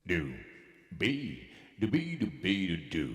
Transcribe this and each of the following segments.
do, be, do, be, do, be, do.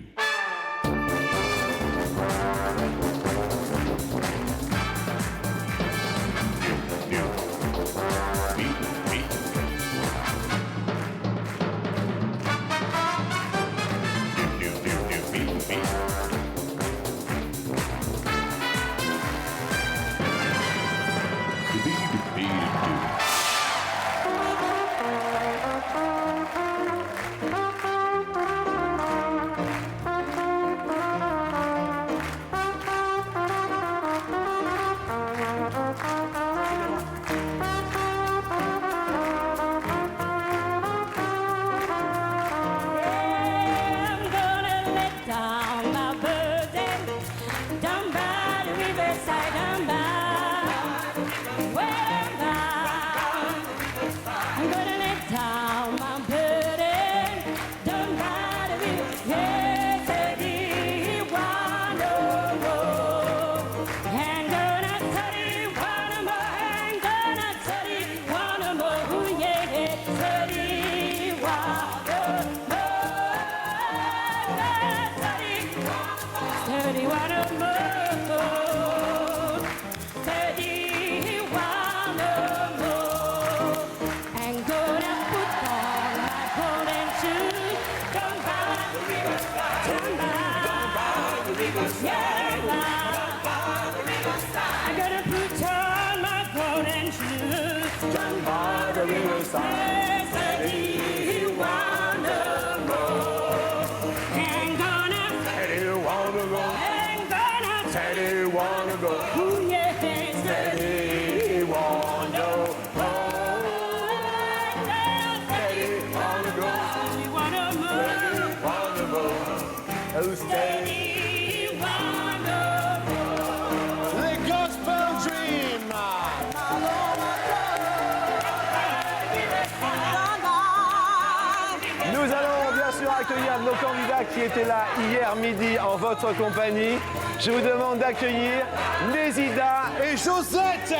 Accueillir nos candidats qui étaient là hier midi en votre compagnie. Je vous demande d'accueillir Nézida et Josette.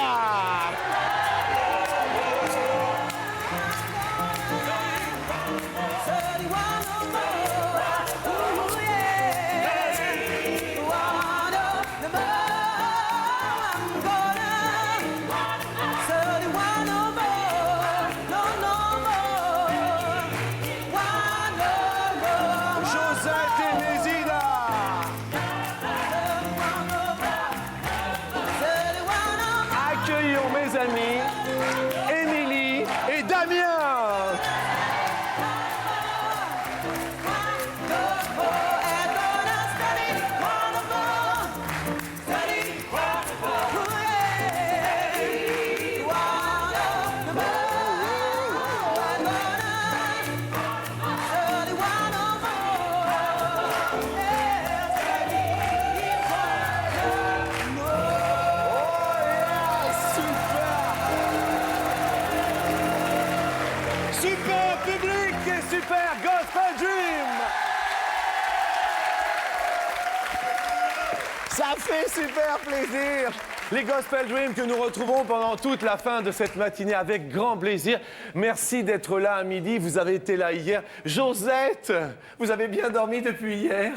Ça fait super plaisir. Les Gospel Dream que nous retrouvons pendant toute la fin de cette matinée avec grand plaisir. Merci d'être là à midi. Vous avez été là hier. Josette, vous avez bien dormi depuis hier?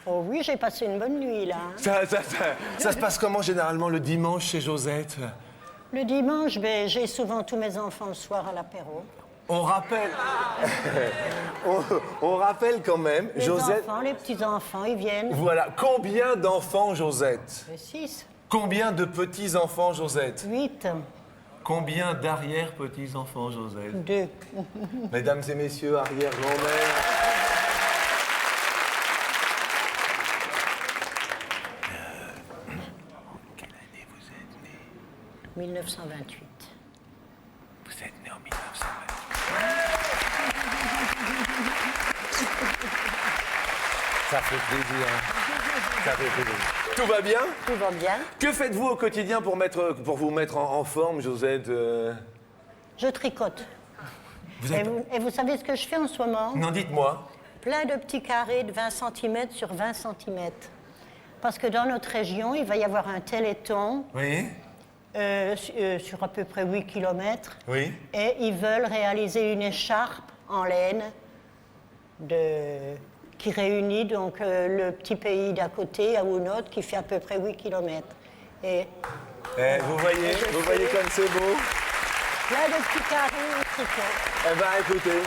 Oh oui, j'ai passé une bonne nuit, là. Ça se passe comment généralement le dimanche chez Josette? Le dimanche, j'ai souvent tous mes enfants le soir à l'apéro. On rappelle... on rappelle quand même, les Josette... enfants, les petits-enfants, ils viennent. Voilà. Combien d'enfants, Josette? 6. Combien de petits-enfants, Josette? 8. Combien d'arrière-petits-enfants, Josette? 2. Mesdames et messieurs, arrière-grand-mère... Quelle année vous êtes né? 1928. Vous êtes né en 1928. Ça fait plaisir. Ça fait plaisir. Tout va bien? Tout va bien. Que faites-vous au quotidien pour vous mettre en forme, Josette? Je tricote. Et vous savez ce que je fais en ce moment? Non, dites-moi. Plein de petits carrés de 20 cm sur 20 cm. Parce que dans notre région, il va y avoir un téléthon. Oui. Sur à peu près 8 km. Oui. Et ils veulent réaliser une écharpe en laine qui réunit donc le petit pays d'à côté à Ounot qui fait à peu près 8 km. Et vous voyez comme c'est beau. plein de petits carrés et tout. Eh ben écoutez,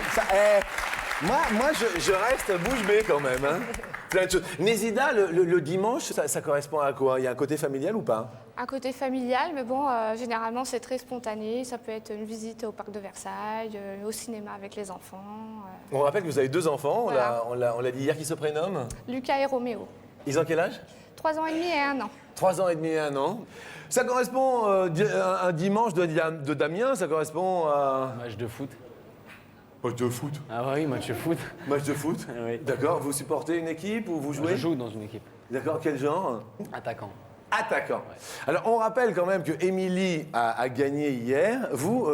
moi je reste bouche bée quand même. Hein. Plein de choses. Nésida, le dimanche, ça correspond à quoi? Il y a un côté familial ou pas? Un côté familial, mais bon, généralement c'est très spontané. Ça peut être une visite au parc de Versailles, au cinéma avec les enfants. On rappelle que vous avez 2 enfants, Voilà. on l'a dit hier, qui se prénomment? Lucas et Roméo. Ils ont quel âge? 3 ans et demi et 1 an. 3 ans et demi et 1 an. Ça correspond à un dimanche de Damien, ça correspond à... Match de foot. Match de foot. Ah oui, match de foot. Match de foot. Oui. D'accord, vous supportez une équipe ou vous jouez? Je joue dans une équipe. D'accord, quel genre? Attaquant. Attaquant. Alors, on rappelle quand même que Émilie a gagné hier. Vous,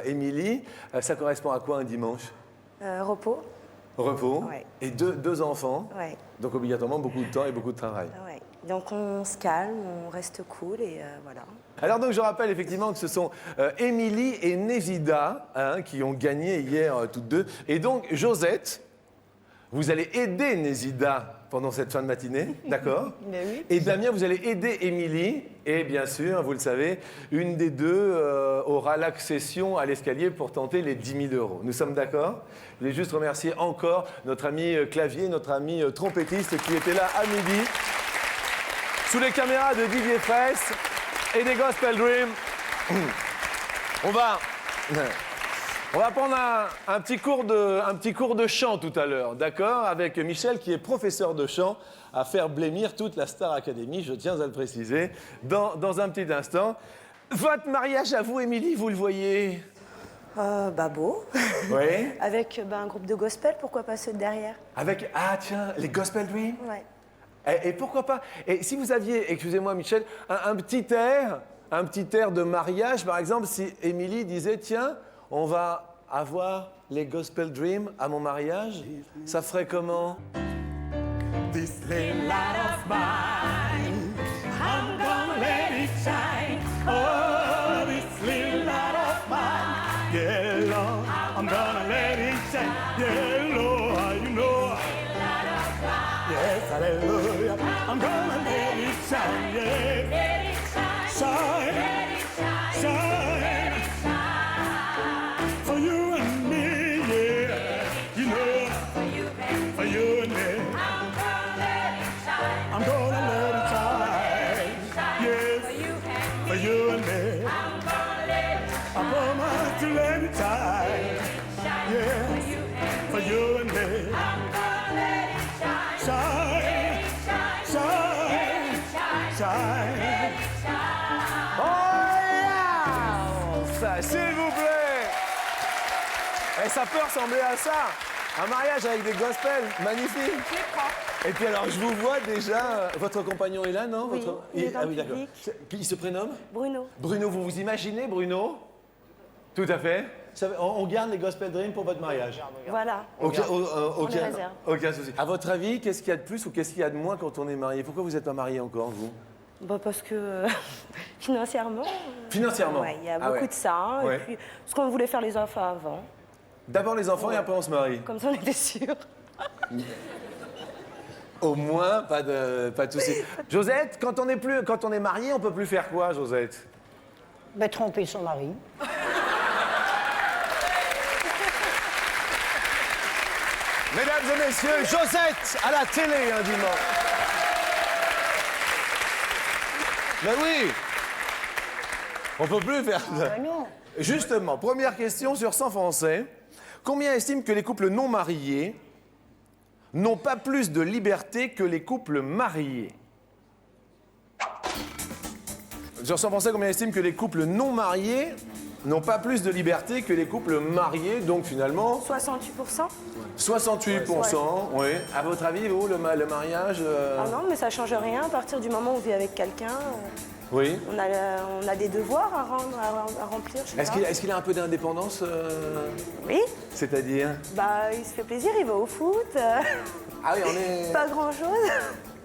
Émilie, ça correspond à quoi un dimanche? Repos. Repos. Ouais. Et 2 enfants. Ouais, Donc, obligatoirement, beaucoup de temps et beaucoup de travail. ouais. Donc on se calme, on reste cool et voilà. Alors donc je rappelle effectivement que ce sont Émilie et Nésida qui ont gagné hier toutes 2. Et donc Josette, vous allez aider Nésida pendant cette fin de matinée, d'accord? Ben oui. Et Damien, vous allez aider Émilie. Et bien sûr, vous le savez, une des 2 aura l'accession à l'escalier pour tenter les 10 000 €. Nous sommes d'accord? Je voulais juste remercier encore notre ami clavier, notre ami trompettiste qui était là à midi. Sous les caméras de Didier Fraisse et des Gospel Dream, on va prendre un petit cours de chant tout à l'heure, d'accord? Avec Michel qui est professeur de chant à faire blêmir toute la Star Academy, je tiens à le préciser, dans un petit instant. Votre mariage à vous, Émilie, vous le voyez? Beau. Oui. Avec un groupe de gospel, pourquoi pas ceux de derrière? Avec, tiens, les Gospel Dream? Ouais. Et pourquoi pas? Et si vous aviez, excusez-moi Michel, un petit air de mariage, par exemple, si Émilie disait, tiens, on va avoir les Gospel Dream à mon mariage, ça ferait comment? This little light of mine, I'm gonna let it shine. Oh, this little light of mine, yeah, Lord, I'm gonna let it shine. Yeah, Lord, you know, yes, hallelujah, I'm gonna let it shine, yeah, shine, shine, for you and me, yeah, you know, for you and me. I'm gonna let it shine, yes, for you and me. I promise to let it shine, yes, for you and me. Shine, shine, shine. Oh yeah! Ça, s'il vous plaît! Et ça peut ressembler à ça! Un mariage avec des gospels, magnifique! Et puis alors, je vous vois déjà, votre compagnon est là, non? Oui, il est dans le d'accord. public. Il se prénomme? Bruno. Bruno, vous vous imaginez, Bruno? Tout à fait. On garde les Gospel Dream pour votre mariage? Voilà. Aucun les réserve. aucun souci. À votre avis, qu'est-ce qu'il y a de plus ou qu'est-ce qu'il y a de moins quand on est marié? Pourquoi vous n'êtes pas marié encore, vous? Parce que financièrement. Financièrement? Ouais, il y a Ah beaucoup ouais. de ça. Hein, Ouais. Et puis, parce qu'on voulait faire les enfants avant. D'abord les enfants et après on se marie. Comme ça, on était sûrs. Au moins, pas de souci. Josette, quand on est marié, on peut plus faire quoi, Josette? Ben, tromper son mari. Mesdames et messieurs, Josette à la télé un dimanche. Ben oui, on peut plus faire ça. Ben non. Justement, première question sur 100 Français. Combien estiment que les couples non mariés n'ont pas plus de liberté que les couples mariés? Sur 100 Français, combien estiment que les couples non mariés n'ont pas plus de liberté que les couples mariés? Donc finalement, 68%. 68%. Oui. À votre avis, vous, le mariage Ah non, mais ça change rien. À partir du moment où on vit avec quelqu'un, Oui. on a des devoirs à rendre, à remplir. je sais Est-ce pas. qu'il a un peu d'indépendance Oui. C'est-à-dire? Bah, il se fait plaisir, il va au foot. Ah oui, on est... Pas grand-chose.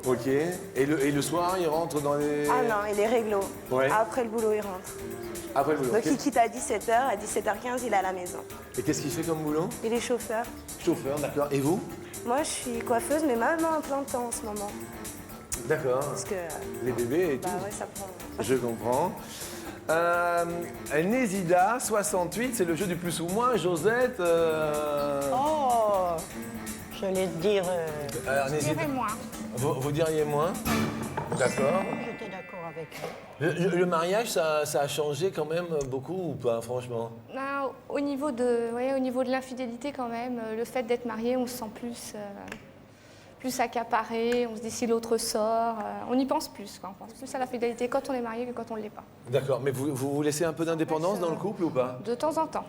Ok. Et le soir, il rentre dans les... Ah non, il est réglo. Ouais. Après le boulot, il rentre. Après le boulot. Donc il quitte à 17h, à 17h15, il est à la maison. Et qu'est-ce qu'il fait comme boulot? Il est chauffeur. Chauffeur, d'accord. Et vous? Moi, je suis coiffeuse, mais maman en plein temps en ce moment. D'accord. Parce que, Les bébés et bah tout. ouais, ça prend... Je comprends. Nésida, 68, c'est le jeu du plus ou moins. Josette. Oh, j'allais te dire. Alors, Je Nésida, dirais moins. vous diriez moins? D'accord. J'étais d'accord avec elle. Le mariage, ça a changé quand même beaucoup ou pas, franchement? Ben, au niveau de l'infidélité quand même, le fait d'être marié, on se sent plus accaparé, on se dit si l'autre sort, on y pense plus, quoi. On pense plus à la fidélité quand on est marié que quand on ne l'est pas. D'accord, mais vous laissez un peu d'indépendance dans le couple ou pas? De temps en temps.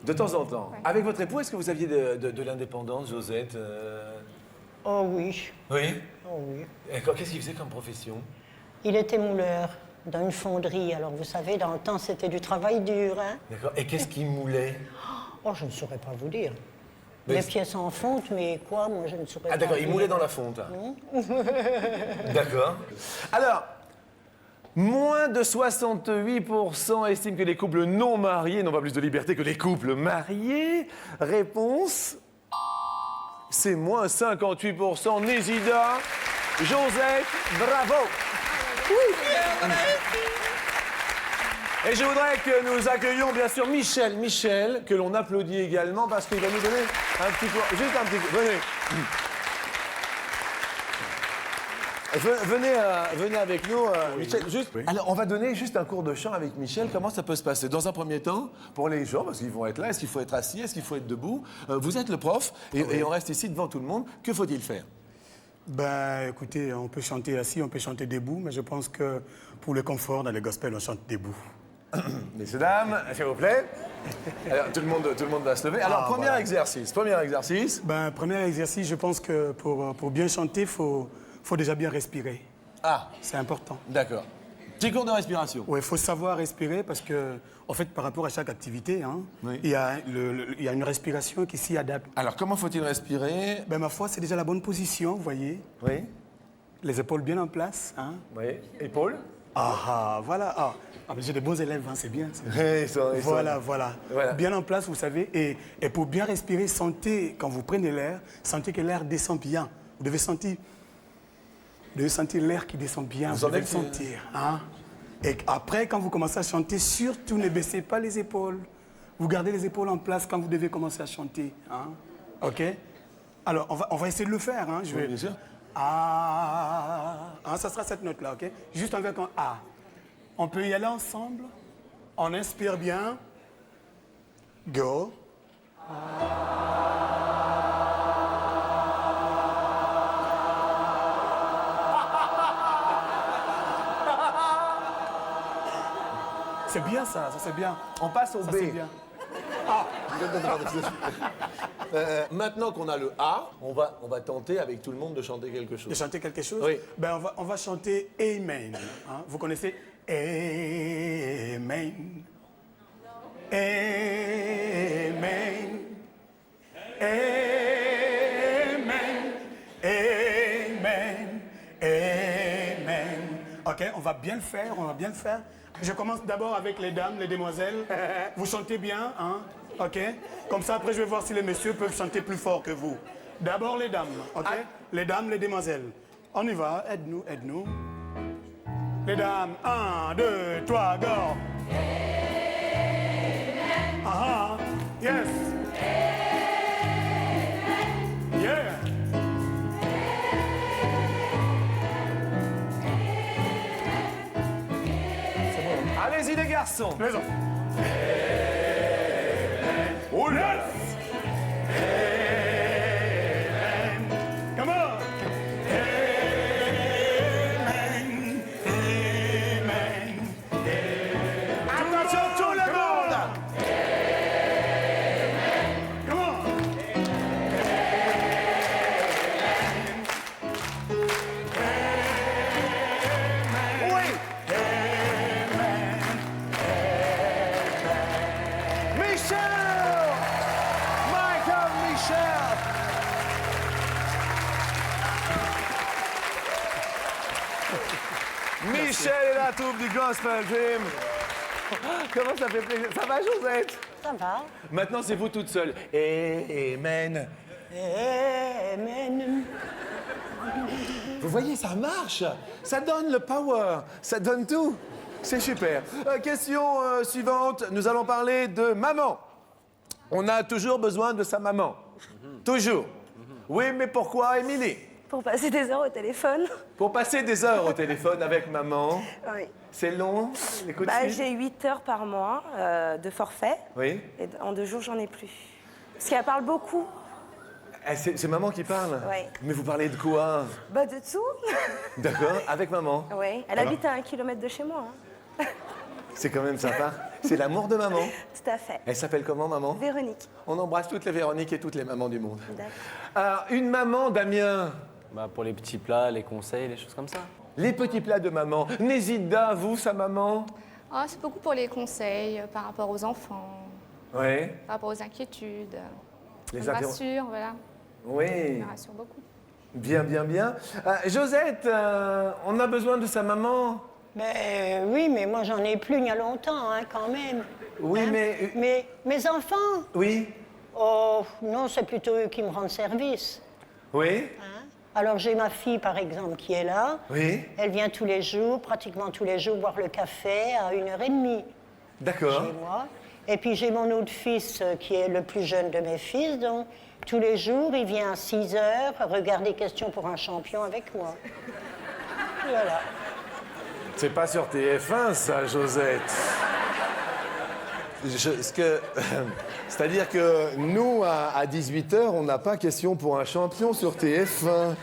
De temps en temps. Ouais. Avec votre époux, est-ce que vous aviez de l'indépendance, Josette? Oh oui, Oui. oh oui. Et qu'est-ce qu'il faisait comme profession? Il était mouleur dans une fonderie. Alors vous savez, dans le temps, c'était du travail dur. Hein. D'accord. Et qu'est-ce qu'il moulait? Oh, je ne saurais pas vous dire. Mais Les c'est- pièces en fonte, mais quoi, moi, je ne saurais pas. Ah d'accord, il vous moulait dire. dans la fonte. D'accord. Alors, moins de 68% estiment que les couples non mariés n'ont pas plus de liberté que les couples mariés. Réponse, c'est moins 58%. Nésida, Joseph, bravo. Et je voudrais que nous accueillions bien sûr Michel, que l'on applaudit également parce qu'il va nous donner un petit coup, juste un petit coup, venez. Venez avec nous, Michel. Juste, alors, on va donner juste un cours de chant avec Michel. Comment ça peut se passer? Dans un premier temps, pour les gens, parce qu'ils vont être là, est-ce qu'il faut être assis? Est-ce qu'il faut être debout? Vous êtes le prof et on reste ici devant tout le monde. Que faut-il faire? Ben, écoutez, on peut chanter assis, on peut chanter debout, mais je pense que pour le confort, dans les gospels, on chante debout. Messieurs, dames, s'il vous plaît. Alors, tout le monde va se lever. Alors, premier exercice. Ben, premier exercice, je pense que pour bien chanter, il faut déjà bien respirer. Ah, C'est important. d'accord. Petit cours de respiration. Oui, il faut savoir respirer parce que, en fait, par rapport à chaque activité, hein, Oui. il y a une respiration qui s'y adapte. Alors, comment faut-il respirer? Ben, ma foi, c'est déjà la bonne position, vous voyez. Oui. Les épaules bien en place. Hein. Oui. Épaule? Ah, voilà. Ah, mais j'ai des bons élèves, hein, c'est bien. Ils sont- Voilà. Voilà. Bien en place, vous savez. Et pour bien respirer, sentez, quand vous prenez l'air, sentez que l'air descend bien. Vous devez sentir l'air qui descend bien. Vous devez le sentez que- sentir. Hein? Et après, quand vous commencez à chanter, surtout ne baissez pas les épaules. Vous gardez les épaules en place quand vous devez commencer à chanter. Hein? OK? Alors, on va essayer de le faire. Hein? Oui, bien sûr. Ah, ça sera cette note-là, OK? Juste avec un A. On peut y aller ensemble. On inspire bien. Go. C'est bien ça c'est bien. On passe au Ça B. c'est bien. Maintenant qu'on a le A, on va tenter avec tout le monde de chanter quelque De chose. chanter quelque chose? Oui. Ben on va chanter Amen. Hein? Vous connaissez Amen. Amen. Amen. Amen. Amen. OK, on va bien le faire. Je commence d'abord avec les dames, les demoiselles. Vous chantez bien, hein? OK? Comme ça, après, je vais voir si les messieurs peuvent chanter plus fort que vous. D'abord les dames, OK? Les dames, les demoiselles. On y va, aide-nous. Les dames, 1, 2, 3, go! Ah, yes! Yeah! Allez-y les garçons. Raison. Oh là là. Come on! Amen. Amen. Attention tout le monde. Come on! Oui. Michel. Michael Michel. Michel est la troupe du Gospel Dream. Comment ça fait plaisir. Ça va, Josette? Ça va. Maintenant, c'est vous toute seule. Amen. Amen. Vous voyez, ça marche. Ça donne le power. Ça donne tout. C'est super. Question suivante. Nous allons parler de maman. On a toujours besoin de sa maman. Toujours. Oui, mais pourquoi, Émilie? Pour passer des heures au téléphone. Pour passer des heures au téléphone avec maman. Oui. C'est long, les coups de Bah, fil? j'ai 8 heures par mois de forfait. Oui. Et en 2 jours, j'en ai plus. Parce qu'elle parle beaucoup. C'est maman qui parle? Oui. Mais vous parlez de quoi? Bah, de tout. D'accord, avec maman. Oui. Elle Alors habite à 1 kilomètre de chez moi. Hein. C'est quand même sympa. C'est l'amour de maman. Tout à fait. Elle s'appelle comment, maman? Véronique. On embrasse toutes les Véroniques et toutes les mamans du monde. D'accord. Alors, une maman, Damien. Bah, pour les petits plats, les conseils, les choses comme ça. Les petits plats de maman. Nésida, vous, sa maman? Ah, c'est beaucoup pour les conseils par rapport aux enfants, Oui. par rapport aux inquiétudes. Les Ça me interro- rassure, voilà. Oui. Ça me rassure beaucoup. Bien, bien, bien. Josette, on a besoin de sa maman. Ben oui, mais moi j'en ai plus il y a longtemps, hein, quand même. Oui, Hein? mais... Mes enfants? Oui. Oh, non, c'est plutôt eux qui me rendent service. Oui. Hein? Alors j'ai ma fille, par exemple, qui est là. Oui. Elle vient tous les jours, pratiquement tous les jours, boire le café à 1h30 D'accord. chez moi. Et puis j'ai mon autre fils qui est le plus jeune de mes fils, donc tous les jours, il vient à 6h regarder Questions pour un champion avec moi. Voilà. C'est pas sur TF1, ça, Josette. C'est-à-dire que nous, à 18h, on n'a pas question pour un champion sur TF1.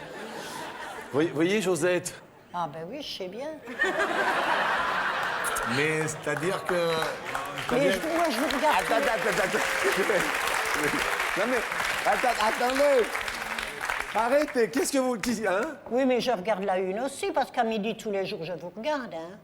Vous voyez, Josette? Ah ben oui, je sais bien. Mais c'est-à-dire que... Mais moi, je vous regarde. Attends. Non mais, attendez. Arrêtez, qu'est-ce que vous... Hein? Oui, mais je regarde la une aussi, parce qu'à midi, tous les jours, je vous regarde. Hein.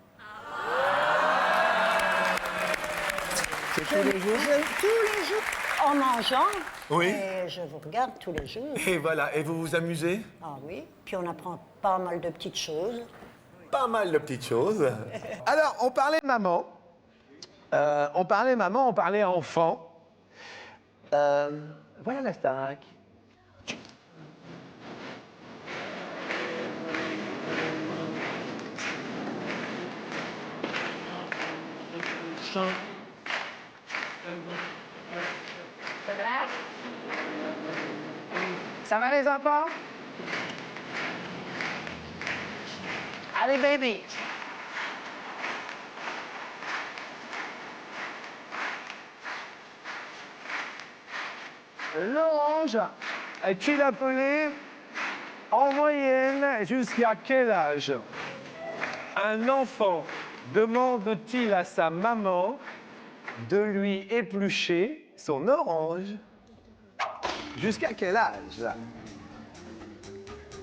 C'est tous les jours? Tous les jours, en mangeant. Oui. Et je vous regarde tous les jours. Et voilà, et vous vous amusez? Ah oui, puis on apprend pas mal de petites choses. Pas mal de petites choses. Alors, on parlait maman. On parlait enfant. Voilà la Starac. Ça va les enfants? Allez, baby! L'orange est-il appelé en moyenne jusqu'à quel âge un enfant demande-t-il à sa maman de lui éplucher son orange? Jusqu'à quel âge?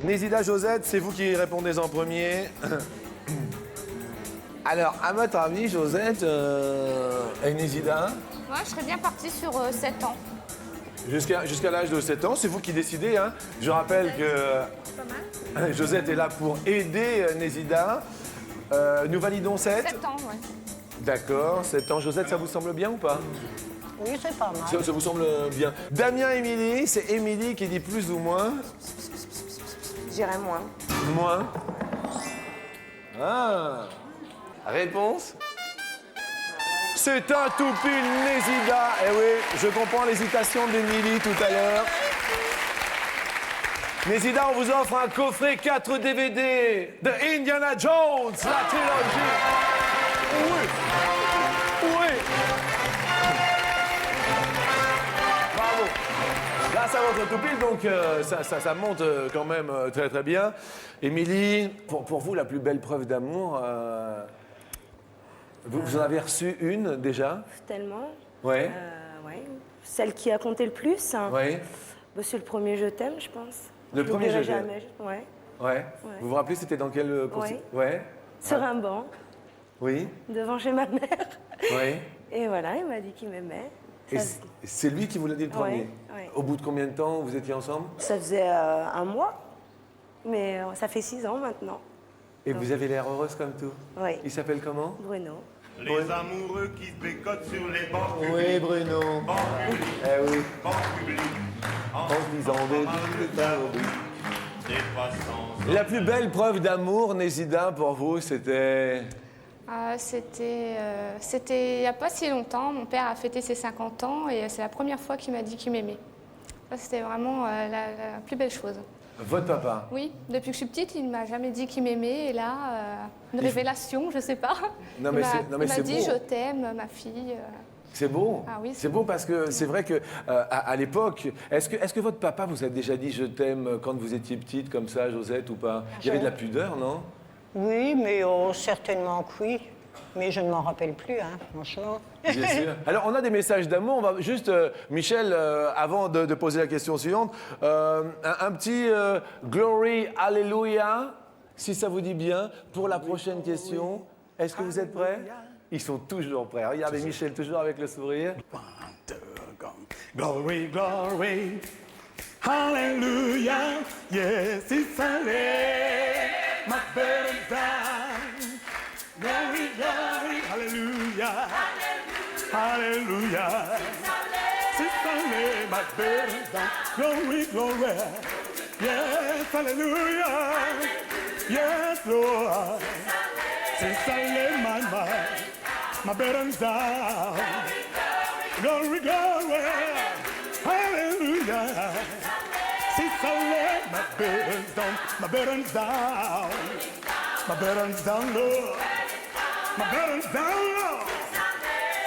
Nésida, Josette, c'est vous qui répondez en premier. Alors, à votre avis, Josette et Nésida, Moi, je serais bien partie sur 7 ans. jusqu'à l'âge de 7 ans, c'est vous qui décidez. Hein. Je rappelle que Josette est là pour aider Nésida. Nous validons 7. 7 ans, ouais. D'accord, 7 ans. Josette, ça vous semble bien ou pas? Oui, c'est pas mal. Ça vous semble bien. Damien, Émilie, c'est Émilie qui dit plus ou moins. J'irai moins. Moins. Ah. Réponse? C'est un tout pile Nésida. Eh oui, je comprends l'hésitation d'Émilie tout à l'heure. Nésida, on vous offre un coffret 4 DVD de Indiana Jones, la trilogie. Oui. Oui. Bravo. Grâce à votre tout pile, donc ça monte quand même très très bien. Émilie, pour vous, la plus belle preuve d'amour, vous en avez reçu une déjà? Tellement. Ouais. Ouais. Celle qui a compté le plus. Ouais. Bah, c'est le premier Je t'aime, je pense. Le Je premier l'oublierai Je t'aime. jamais. Ouais. Ouais. Vous vous rappelez, c'était dans quel Ouais. Sur un banc, Oui. devant chez ma mère. Oui. Et voilà, il m'a dit qu'il m'aimait. Et c'est lui qui vous l'a dit le premier? ouais. Au bout de combien de temps vous étiez ensemble? Ça faisait un mois, mais ça fait 6 ans maintenant. Et vous avez l'air heureuse comme tout? Oui. Il s'appelle comment? Bruno. Les amoureux qui se bécotent sur les bords publics. Oui, Bruno. Bords publics. Eh oui. Bords publics. En se disant des passants. La plus belle preuve d'amour, Nézida, pour vous, c'était... C'était il n'y a pas si longtemps. Mon père a fêté ses 50 ans et c'est la première fois qu'il m'a dit qu'il m'aimait. Ça, c'était vraiment la plus belle chose. Votre papa. Oui, depuis que je suis petite, il ne m'a jamais dit qu'il m'aimait. Et là, une révélation, je ne sais pas. Non, mais il m'a c'est dit beau. je t'aime, ma fille. C'est beau. Ah oui, c'est beau parce que c'est vrai que à l'époque, est-ce que votre papa vous a déjà dit je t'aime quand vous étiez petite comme ça, Josette, ou pas? Il y avait de la pudeur, non? Oui, mais certainement que oui. Mais je ne m'en rappelle plus, hein, franchement. Bien sûr. Alors, on a des messages d'amour. On va juste, Michel, avant de poser la question suivante, un petit Glory Hallelujah, si ça vous dit bien, pour la prochaine question. Est-ce que vous êtes prêts? Ils sont toujours prêts. Regardez Michel, toujours avec le sourire. Glory, glory, hallelujah, yes, it's a my burdens down. Glory, glory, hallelujah, hallelujah, it's a my burdens down. Glory, glory, yes, hallelujah, yes, Lord, since I laid my burdens down. Glory, glory, hallelujah. Since I laid my burdens down, my burdens down, my burdens down, Lord, my burdens down, Lord.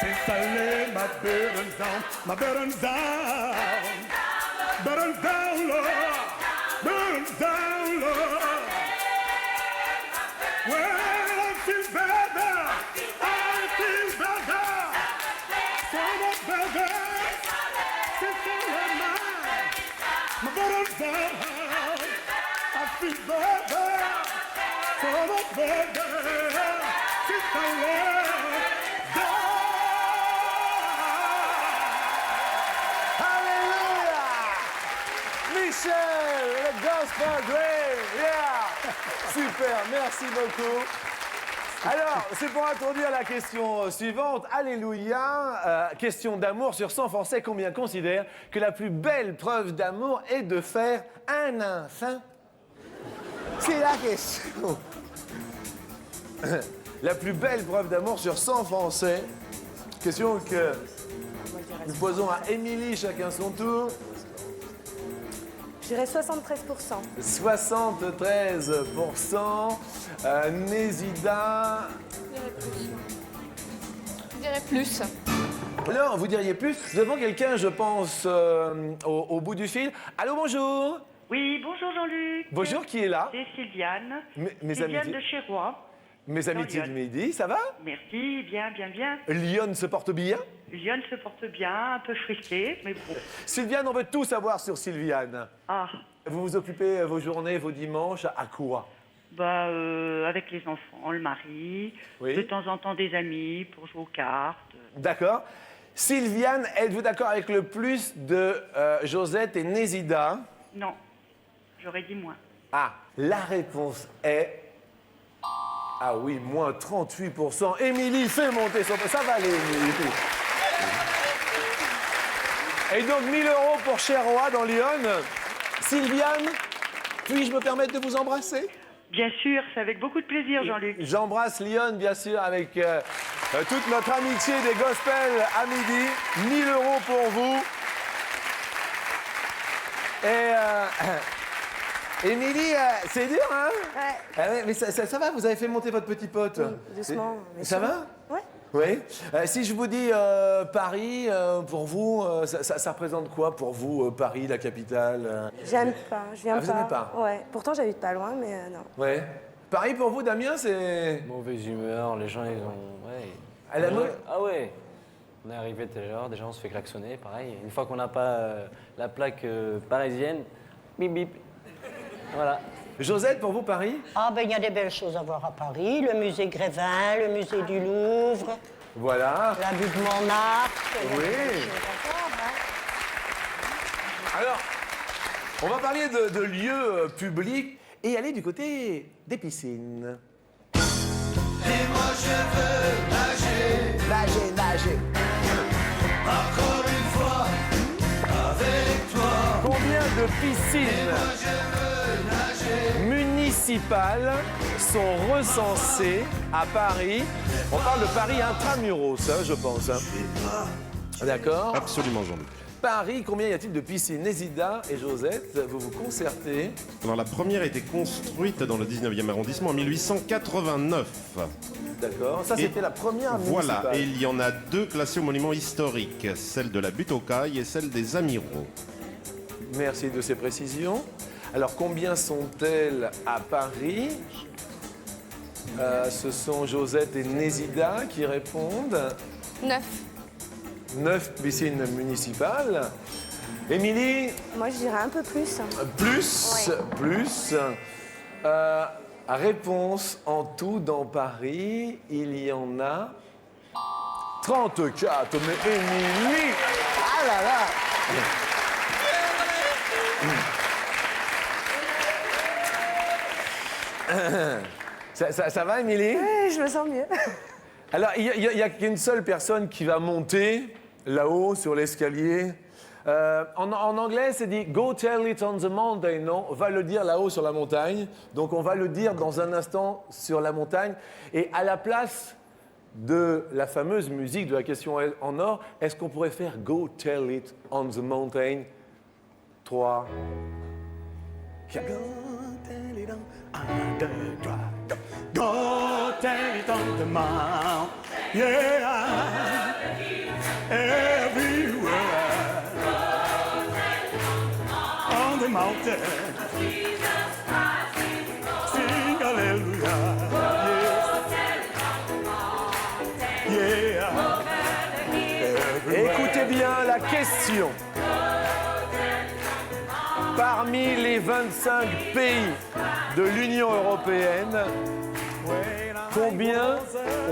Since I laid my burdens down, my burdens down, burdens down, Lord, burdens down, Lord. Well, I feel better, I feel better. So much better, since I let my burdens down, I feel better, so much better, since I let down. Alléluia! Michel, le Gospel Dream, yeah! Super, merci beaucoup. Alors, c'est pour introduire la question suivante. Alléluia. Question d'amour sur 100 Français. Combien considèrent que la plus belle preuve d'amour est de faire un enfant? C'est la question. La plus belle preuve d'amour sur 100 Français. Question que nous posons à Émilie, chacun son tour. Je dirais 73%. 73%. Nézida. Je dirais plus. Alors, vous diriez plus. Nous avons quelqu'un, je pense, au bout du fil. Allô, bonjour. Oui, bonjour Jean-Luc. Bonjour, qui est là? C'est Sylviane. Mes Sylviane amitiés. de Chérois. Mes amitiés de midi, ça va? Merci, bien, bien, bien. Lyon se porte bien? Lyon se porte bien, un peu frisqué, mais bon. Sylviane, on veut tout savoir sur Sylviane. Ah, Vous vous occupez vos journées, vos dimanches, à quoi? bah, avec les enfants, le mari, Oui. de temps en temps des amis pour jouer aux cartes. D'accord. Sylviane, êtes-vous d'accord avec le plus de Josette et Nézida? Non, j'aurais dit moins. Ah, la réponse est... Ah oui, moins 38%. Émilie, fais monter son... Ça va aller, Émilie. Et donc, 1 000 € pour Chérois dans Lyon. Sylviane, puis-je me permettre de vous embrasser? Bien sûr, c'est avec beaucoup de plaisir, Jean-Luc. J'embrasse Lyon, bien sûr, avec toute notre amitié des gospels à midi. 1 000 € pour vous. Et... Émilie, c'est dur, hein? Ouais. Ah ouais, mais ça va, vous avez fait monter votre petit pote. Oui, doucement. mais Ça sûrement. va? Ouais. Oui. Si je vous dis Paris, pour vous, ça représente quoi pour vous, Paris, la capitale? J'aime pas, je viens Ah, vous aimez pas? Ouais. Pourtant, j'habite pas loin, mais non. Ouais. Paris, pour vous, Damien, c'est... Mauvaise humeur, les gens, ils ont... Ouais. À la mode? Ah ouais. On est arrivé tout à l'heure, déjà on se fait klaxonner, pareil. Une fois qu'on n'a pas la plaque parisienne, bip bip. Voilà. Josette, pour vous, Paris? Ah, ben il y a des belles choses à voir à Paris. Le musée Grévin, le musée du Louvre, Voilà. la butte Montmartre. il y a Oui. des belles choses à voir, hein. Alors, on va parler de lieux publics et aller du côté des piscines. Et moi je veux nager, nager, nager. Encore une fois, avec toi. Combien de piscines municipales sont recensées à Paris? On parle de Paris intramuros, hein, je pense. Hein. D'accord? Absolument, Jean-Luc. Paris, combien y a-t-il de piscines? Nézida et Josette, vous vous concertez. Alors, la première a été construite dans le 19e arrondissement en 1889. D'accord, ça c'était la première municipale. Voilà, et il y en a deux classées au monument historique, celle de la Butte aux Cailles et celle des Amiraux. Merci de ces précisions. Alors, combien sont-elles à Paris? Ce sont Josette et Nézida qui répondent. 9. 9 piscines municipales. Émilie? Moi, je dirais un peu plus. Plus, Ouais. plus. Réponse en tout dans Paris, il y en a 34. Mais Émilie! Ah là là! Ça va, Émilie? Oui, je me sens mieux. Alors, il n'y a qu'une seule personne qui va monter là-haut sur l'escalier. En anglais, c'est dit « Go tell it on the mountain ». Non, on va le dire là-haut sur la montagne. Donc, on va le dire dans un instant sur la montagne. Et à la place de la fameuse musique de la question en or, est-ce qu'on pourrait faire « Go tell it on the mountain » 3, 4. Go tell it on the mount, yeah, everywhere. On the mountain, sing hallelujah, yes, yeah. Écoutez bien la question. Parmi les 25 pays de l'Union européenne, combien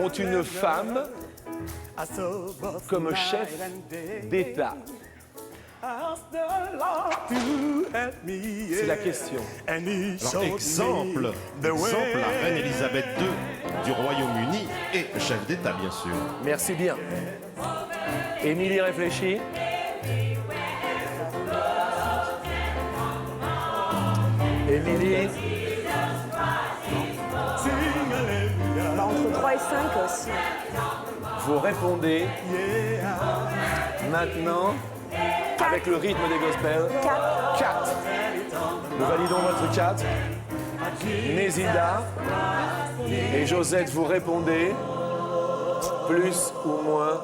ont une femme comme chef d'État? C'est la question. Alors, exemple, la reine Elisabeth II du Royaume-Uni et chef d'État, bien sûr. Merci bien. Émilie réfléchit. Émilie. Entre 3 et 5 aussi. Vous répondez maintenant avec le rythme des gospels. 4. Nous validons votre 4. Nézida et Josette, vous répondez plus ou moins?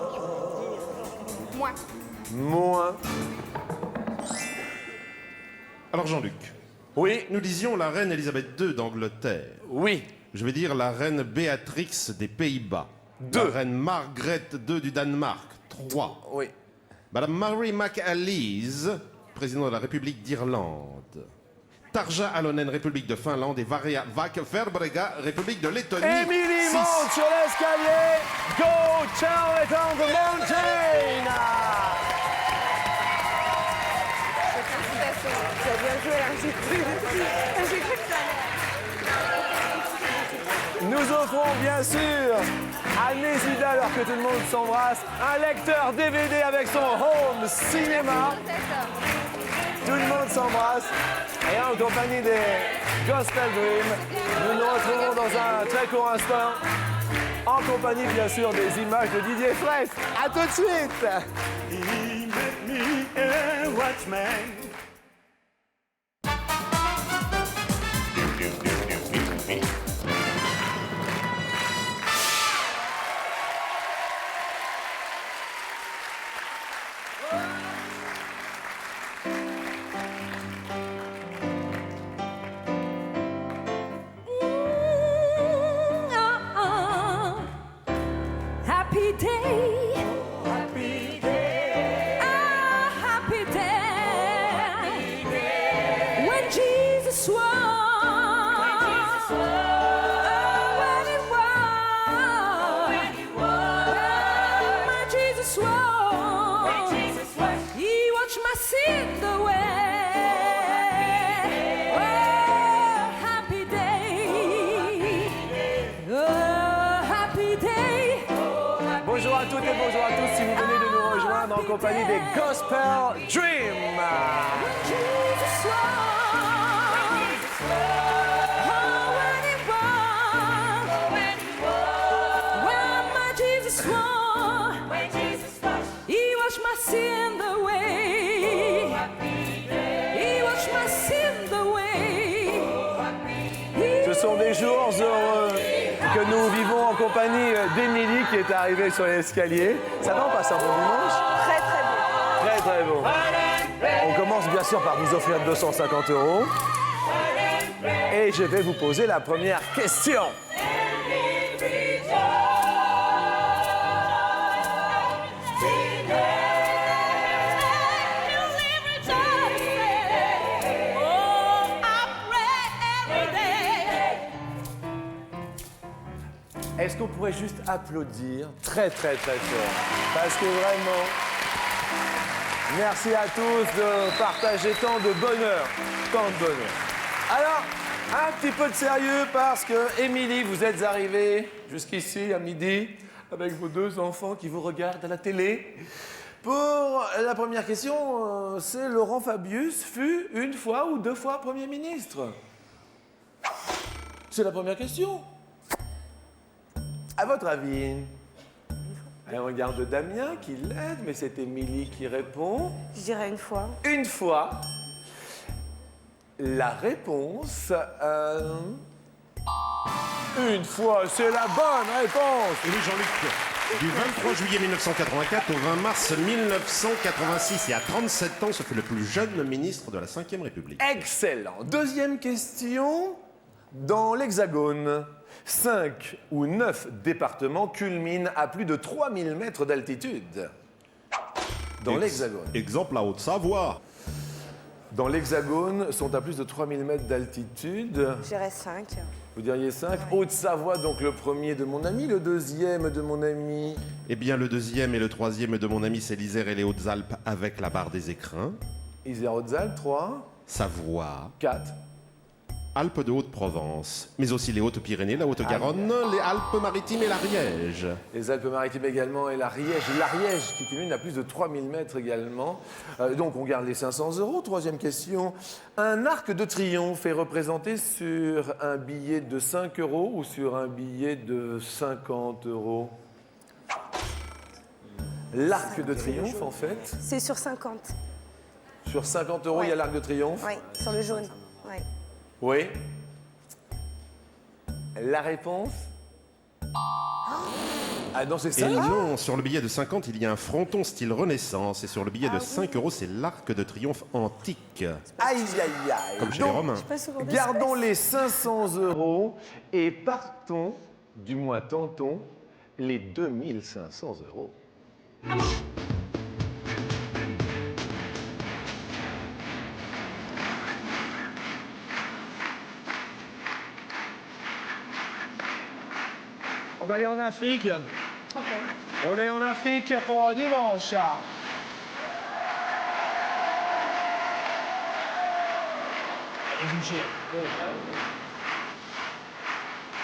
Moins. Moins. Alors, Jean-Luc. Oui. Nous disions la reine Elisabeth II d'Angleterre. Oui. Je vais dire la reine Béatrix des Pays-Bas. 2. La reine Margrethe II du Danemark. 3. Oui. Madame Mary McAleese, présidente de la République d'Irlande. Tarja Halonen, République de Finlande. Et Varia Vakferbrega, République de Lettonie. Émilie 6. monte sur l'escalier. Go tell it on the mountain. Tu as bien joué, là. J'ai cru que ça allait. Nous offrons bien sûr à Nézida, alors que tout le monde s'embrasse, un lecteur DVD avec son home cinéma. Tout le monde s'embrasse. Et en compagnie des Gospel Dream, nous nous retrouvons dans un très court instant, en compagnie bien sûr des images de Didier Fraisse. À tout de suite. He made me a watchman. Happy day. Happy day. Ah, happy day. When Jesus won. When he won. My Jesus won. He watched my sin away. Oh, happy day. Oh, compagnie des Gospel Dream. Ce sont des jours heureux que nous vivons en compagnie d'Émilie qui est arrivée sur l'escalier. Ça va, on passe un bon dimanche? Très très beau. Très très bon. On commence bien sûr par vous offrir 250 €. Et je vais vous poser la première question. Est-ce qu'on pourrait juste applaudir très très très fort? Parce que vraiment, merci à tous de partager tant de bonheur, tant de bonheur. Alors, un petit peu de sérieux parce que, Émilie, vous êtes arrivée jusqu'ici à midi avec vos 2 enfants qui vous regardent à la télé. Pour la première question, c'est Laurent Fabius fut une fois ou 2 fois Premier ministre? C'est la première question. À votre avis? Et on regarde Damien qui l'aide, mais c'est Émilie qui répond. Je dirais une fois. Une fois. La réponse... Une fois, c'est la bonne réponse. Et oui, Jean-Luc, du 23 juillet 1984 au 20 mars 1986, il y a 37 ans, ce fut le plus jeune ministre de la Ve République. Excellent. Deuxième question. Dans l'Hexagone, 5 ou 9 départements culminent à plus de 3000 mètres d'altitude. Dans l'Hexagone. Exemple, la Haute-Savoie. Dans l'Hexagone, sont à plus de 3000 mètres d'altitude. Je dirais 5. Vous diriez 5. Haute-Savoie, donc le premier de mon ami, le deuxième de mon ami. Eh bien, le deuxième et le troisième de mon ami, c'est l'Isère et les Hautes-Alpes avec la barre des Écrins. Isère, Hautes-Alpes, 3. Savoie. 4. Alpes de Haute-Provence, mais aussi les Hautes-Pyrénées, la Haute-Garonne, les Alpes-Maritimes et l'Ariège. Les Alpes-Maritimes également et l'Ariège. L'Ariège qui culmine à plus de 3000 mètres également. Donc on garde les 500 €. Troisième question. Un arc de triomphe est représenté sur un billet de 5 € ou sur un billet de 50 €? L'arc de triomphe, en fait. C'est sur 50. Sur 50 €, il y a l'arc de triomphe? Oui, sur le jaune. Ouais. Oui. La réponse? Ah non, c'est ça? Et non, sur le billet de 50, il y a un fronton style Renaissance. Et sur le billet de 5 €, c'est l'arc de triomphe antique. Aïe, aïe, aïe. Comme chez les Romains. Gardons les 500 € et partons, du moins tentons, les 2500 €. On va aller en Afrique. On est en Afrique pour un dimanche.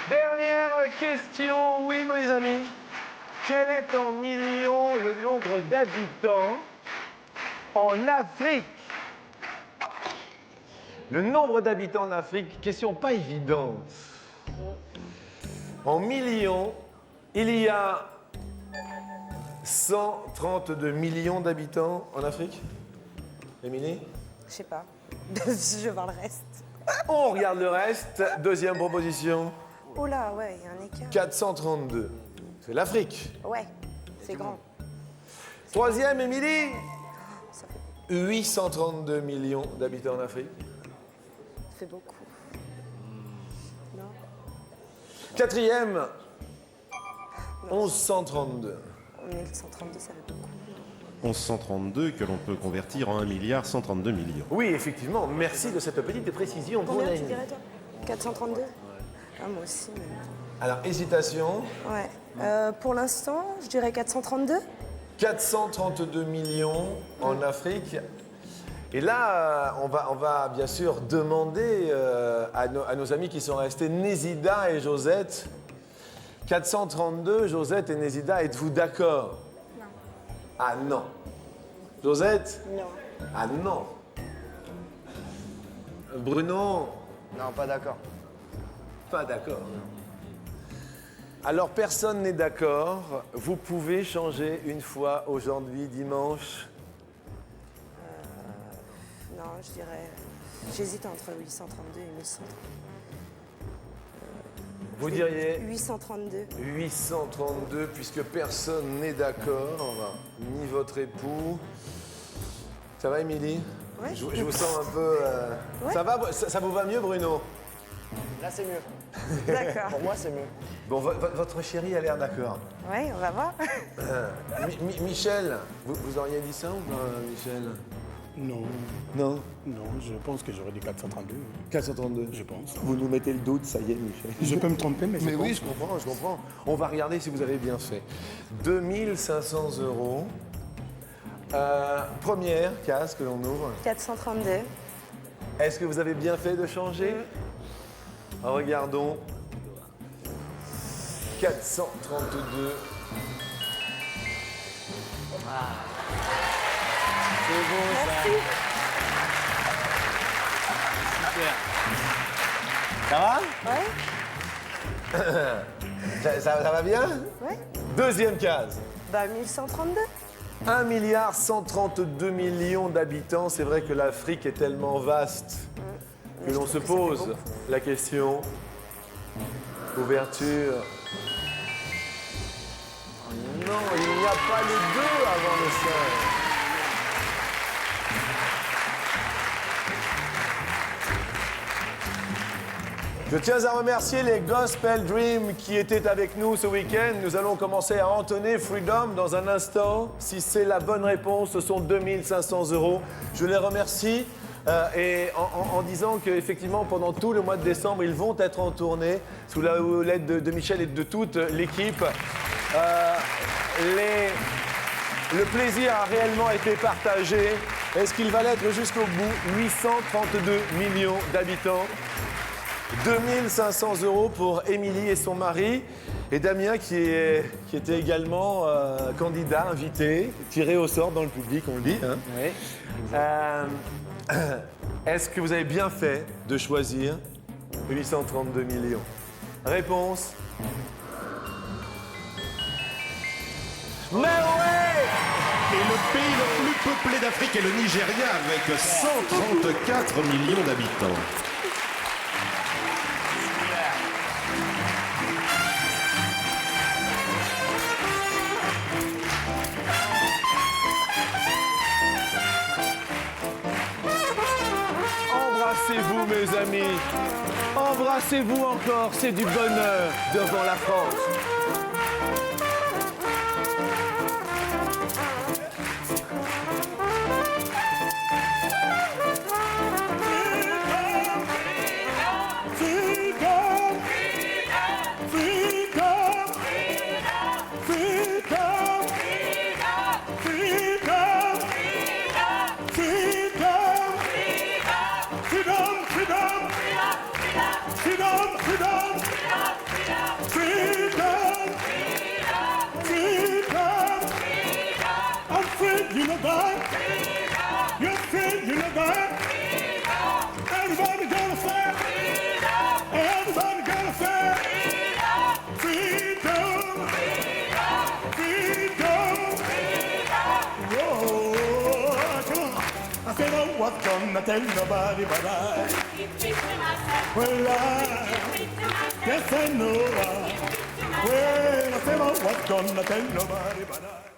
Dernière question, oui mes amis. Quel est en millions le nombre d'habitants en Afrique? Le nombre d'habitants en Afrique, question pas évidente. En millions, il y a 132 millions d'habitants en Afrique. Émilie? Je sais pas. Je vais voir le reste. On regarde le reste. Deuxième proposition. Oh là, ouais, il y a un écart. 432. C'est l'Afrique. Ouais, c'est grand. Troisième, Émilie. 832 millions d'habitants en Afrique. Ça fait beaucoup. Non. Quatrième, 1132. 1132, ça fait beaucoup. 1132 que l'on peut convertir en 1,132 milliard. Oui, effectivement. Merci de cette petite précision. Combien mon tu ami. dirais toi 432 Ah, moi aussi. Mais... Alors, hésitation. Ouais. Pour l'instant, je dirais 432. 432 millions en Afrique. Et là, on va bien sûr demander à nos amis qui sont restés, Nézida et Josette. 432, Josette et Nézida, êtes-vous d'accord? Non. Ah non. Josette? Non. Ah non. Bruno? Non, pas d'accord. Pas d'accord. Alors personne n'est d'accord. Vous pouvez changer une fois aujourd'hui, dimanche. Non, je dirais. J'hésite entre 832 et 1130. Vous diriez 832. 832, puisque personne n'est d'accord, ni votre époux. Ça va, Émilie? Ouais. Je vous sens un peu... Ouais. Ça va, ça vous va mieux, Bruno? Là, c'est mieux. D'accord. Pour moi, c'est mieux. Bon, votre chérie a l'air d'accord. Ouais, on va voir. Michel, vous auriez dit ça ou pas, Michel? Non. Non? Non, je pense que j'aurais dit 432. 432? Je pense. Vous nous mettez le doute, ça y est, Michel. Je peux me tromper, mais Mais oui, je comprends. On va regarder si vous avez bien fait. 2500 €. Première case que l'on ouvre. 432. Est-ce que vous avez bien fait de changer? Regardons. 432. C'est bon, ça. Super. Ça va? Ça va bien? Ouais. Deuxième case. Bah, 1132. 1,132 milliard d'habitants. C'est vrai que l'Afrique est tellement vaste que l'on se pose la question. Ouverture. Oh non, il n'y a pas le 2 avant le 5. Je tiens à remercier les Gospel Dream qui étaient avec nous ce week-end. Nous allons commencer à entonner Freedom dans un instant. Si c'est la bonne réponse, ce sont 2500 €. Je les remercie et en disant qu'effectivement, pendant tout le mois de décembre, ils vont être en tournée sous la houlette de Michel et de toute l'équipe. Le plaisir a réellement été partagé. Est-ce qu'il va l'être jusqu'au bout? 832 millions d'habitants. 2500 € pour Émilie et son mari. Et Damien qui était également candidat, invité, tiré au sort dans le public, on le dit. Hein. Oui. Est-ce que vous avez bien fait de choisir 832 millions? Réponse. Mais ouais! Et le pays le plus peuplé d'Afrique est le Nigeria avec 134 millions d'habitants. Embrassez-vous, mes amis. Embrassez-vous encore, c'est du bonheur devant la France. What's gonna tell nobody but I? Well, yes, I know. Well, I said, what's gonna tell nobody but I?